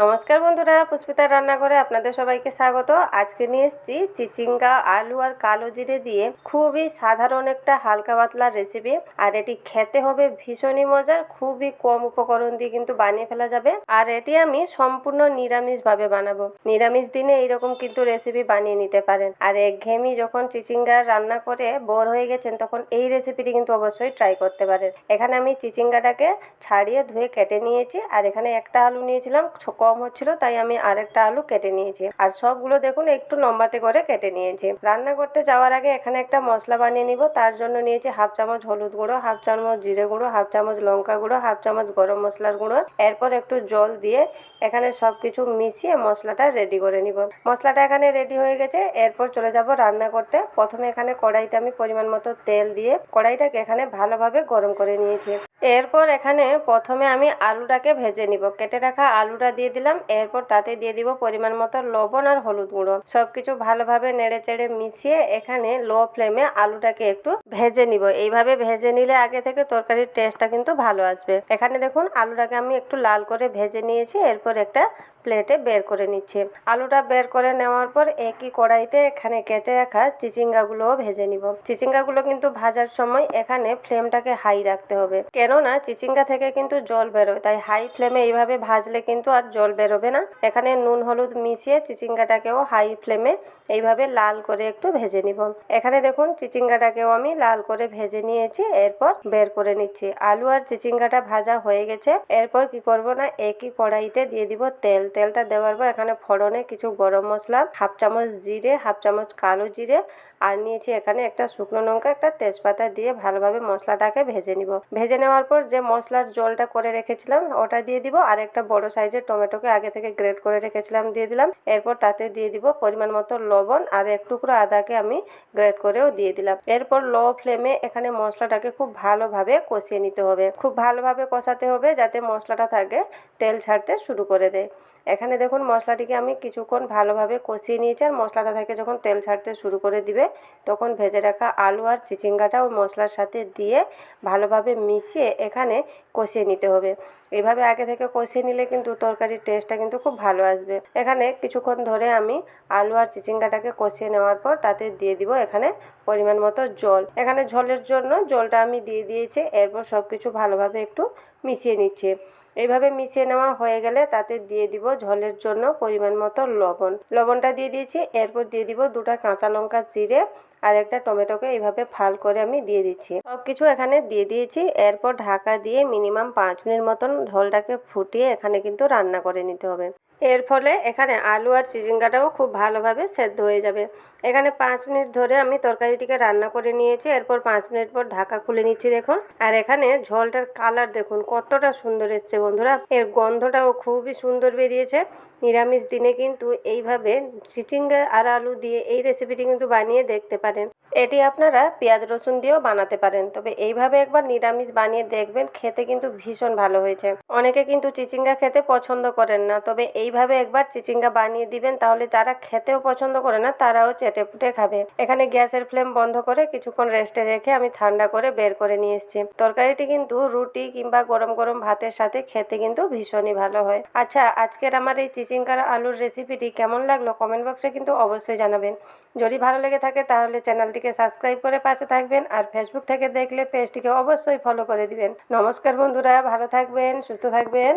নমস্কার বন্ধুরা, পুষ্পিতার রান্নাঘরে আপনাদের সবাইকে স্বাগত। আজকে নিয়ে এসেছি চিচিঙ্গা, আলু আর কালো জিরে দিয়ে খুবই সাধারণ একটা হালকা পাতলা রেসিপি। আর এটি খেতে হবে ভীষণই মজার, খুবই কম উপকরণ দিয়ে কিন্তু বানিয়ে ফেলা যাবে। আর এটি আমি সম্পূর্ণ নিরামিষভাবে বানাবো। নিরামিষ দিনে এইরকম কিন্তু রেসিপি বানিয়ে নিতে পারেন। আর একঘেয়েমি যখন চিচিঙ্গার রান্না করে বোর হয়ে গেছেন, তখন এই রেসিপিটি কিন্তু অবশ্যই ট্রাই করতে পারেন। এখানে আমি চিচিঙ্গাটাকে ছাড়িয়ে ধুয়ে কেটে নিয়েছি। আর এখানে একটা আলু নিয়েছিলাম, কম হচ্ছিল তাই আমি আরেকটা আলু কেটে নিয়েছি। আর সবগুলো দেখুন একটু লম্বাটে করে কেটে নিয়েছি। রান্না করতে যাওয়ার আগে এখানে একটা মশলা বানিয়ে নিব। তার জন্য নিয়েছি হাফ চামচ হলুদ গুঁড়ো, হাফ চামচ জিরে গুঁড়ো, হাফ চামচ লঙ্কা গুঁড়ো, হাফ চামচ গরম মশলার গুঁড়ো। এরপর একটু জল দিয়ে এখানে সবকিছু মিশিয়ে মশলাটা রেডি করে নিব। মশলাটা এখানে রেডি হয়ে গেছে। এরপর চলে যাব রান্না করতে। প্রথমে এখানে কড়াইতে আমি পরিমাণ মতো তেল দিয়ে কড়াইটাকে এখানে ভালোভাবে গরম করে নিয়েছি। এরপর এখানে প্রথমে আমি আলুটাকে ভেজে নিব। কেটে রাখা আলুটা দিয়ে দিলাম। এরপর তাতে দিয়ে দিব পরিমাণ মতো লবণ আর হলুদ গুঁড়ো। সবকিছু ভালোভাবে নেড়ে চেড়ে মিশিয়ে এখানে লো ফ্লেমে আলুটাকে একটু ভেজে নিব। এইভাবে ভেজে নিলে আগে থেকে তরকারির টেস্টটা কিন্তু ভালো আসবে। এখানে দেখুন আলুটাকে আমি একটু লাল করে ভেজে নিয়েছি। এরপর একটা প্লেটে বের করে নিচ্ছি। আলুটা বের করে নেওয়ার পর একই কড়াইতে এখানে কেটে রাখা চিচিঙ্গাগুলোও ভেজে নিব। চিচিঙ্গাগুলো কিন্তু ভাজার সময় এখানে ফ্লেমটাকে হাই রাখতে হবে, কেননা চিচিঙ্গা থেকে কিন্তু জল বেরোয়। তাই হাই ফ্লেমে এইভাবে ভাজলে কিন্তু আর জল বেরোবে না। এখানে নুন হলুদ মিশিয়ে চিচিঙ্গাটাকেও হাই ফ্লেমে এইভাবে লাল করে একটু ভেজে নিব। এখানে দেখুন চিচিঙ্গাটাকেও আমি লাল করে ভেজে নিয়েছি। এরপর বের করে নিচ্ছি। আলু আর চিচিঙ্গাটা ভাজা হয়ে গেছে। এরপর কি করব না, একই কড়াইতে দিয়ে দিব তেল। তেলটা দেওয়ার পর এখানে ফোড়নে কিছু গরম মশলা, হাফ চামচ জিরে, হাফ চামচ কালো জিরে আর নিয়েছি এখানে একটা শুকনো লঙ্কা, একটা তেজপাতা দিয়ে ভালোভাবে মশলাটাকে ভেজে নিব। ভেজে নেওয়ার পর যে মশলার জলটা করে রেখেছিলাম ওটা দিয়ে দিব। আর একটা বড় সাইজের টমেটোকে আগে থেকে গ্রেট করে রেখেছিলাম দিয়ে দিলাম। এরপর তাতে দিয়ে দিব পরিমাণ মতো লবণ আর এক টুকরো আদাকে আমি গ্রেট করেও দিয়ে দিলাম। এরপর লো ফ্লেমে এখানে মশলাটাকে খুব ভালোভাবে কষিয়ে নিতে হবে। খুব ভালোভাবে কষাতে হবে যাতে মশলাটা থাকে তেল ছাড়তে শুরু করে দেয়। এখানে দেখুন মশলাটিকে আমি কিছুক্ষণ ভালোভাবে কষিয়ে নিয়েছি। আর মশলাটা থেকে যখন তেল ছাড়তে শুরু করে দিবে, তখন ভেজে রাখা আলু আর চিচিঙ্গাটা ওই মশলার সাথে দিয়ে ভালোভাবে মিশিয়ে এখানে কষিয়ে নিতে হবে। এইভাবে আগে থেকে কষিয়ে নিলে কিন্তু তরকারির টেস্টটা কিন্তু খুব ভালো আসবে। এখানে কিছুক্ষণ ধরে আমি আলু আর চিচিঙ্গাটাকে কষিয়ে নেওয়ার পর তাতে দিয়ে দিব এখানে পরিমাণ মতো জল। এখানে ঝোলের জন্য জলটা আমি দিয়ে দিয়েছি। এরপর সব কিছু ভালোভাবে একটু মিশিয়ে নিচ্ছি। এইভাবে মিশিয়ে নেওয়া হয়ে গেলে তাতে দিয়ে দিব ঝোলের জন্য পরিমাণ মতো লবণ। লবণটা দিয়ে দিয়েছি। এরপর দিয়ে দিব দুটো কাঁচা লঙ্কা চিড়ে আর একটা টমেটোকে এইভাবে ফাল করে আমি দিয়ে দিচ্ছি। সব কিছু এখানে দিয়ে দিয়েছি। এরপর ঢাকা দিয়ে মিনিমাম 5 মিনিট মতন ঝোলটাকে ফুটিয়ে এখানে কিন্তু রান্না করে নিতে হবে। এর ফলে এখানে আলু আর চিচিঙ্গাটাও খুব ভালোভাবে সেদ্ধ হয়ে যাবে। এখানে 5 মিনিট ধরে আমি তরকারিটিকে রান্না করে নিয়েছি। এরপর 5 মিনিট পর ঢাকা খুলে নিচ্ছি দেখুন। আর এখানে ঝোলটার কালার দেখুন কতটা সুন্দর এসছে বন্ধুরা। এর গন্ধটাও খুবই সুন্দর বেরিয়েছে। নিরামিষ দিনে কিন্তু এইভাবে চিচিঙ্গা আর আলু দিয়ে এই রেসিপিটি কিন্তু বানিয়ে দেখতে পারেন। এটি আপনারা পেঁয়াজ রসুন দিয়েও বানাতে পারেন, তবে এইভাবে একবার নিরামিষ বানিয়ে দেখবেন, খেতে কিন্তু ভীষণ ভালো হয়েছে। অনেকে কিন্তু চিচিঙ্গা খেতে পছন্দ করেন না, তবে এইভাবে একবার চিচিঙ্গা বানিয়ে দিবেন, তাহলে যারা খেতেও পছন্দ করে না তারাও চেটেপুটে খাবে। এখানে গ্যাসের ফ্লেম বন্ধ করে কিছুক্ষণ রেস্টে রেখে আমি ঠান্ডা করে বের করে নিয়ে এসেছি। তরকারিটি কিন্তু রুটি কিংবা গরম গরম ভাতের সাথে খেতে কিন্তু ভীষণই ভালো হয়। আচ্ছা, আজকের আমার এই চিচিঙ্গার আলুর রেসিপিটি কেমন লাগলো কমেন্ট বক্সে কিন্তু অবশ্যই জানাবেন। যদি ভালো লেগে থাকে তাহলে চ্যানেলটিকে সাবস্ক্রাইব করে পাশে থাকবেন। আর ফেসবুক থেকে দেখলে পেজটিকে অবশ্যই ফলো করে দিবেন। নমস্কার বন্ধুরা, ভালো থাকবেন, সুস্থ থাকবেন।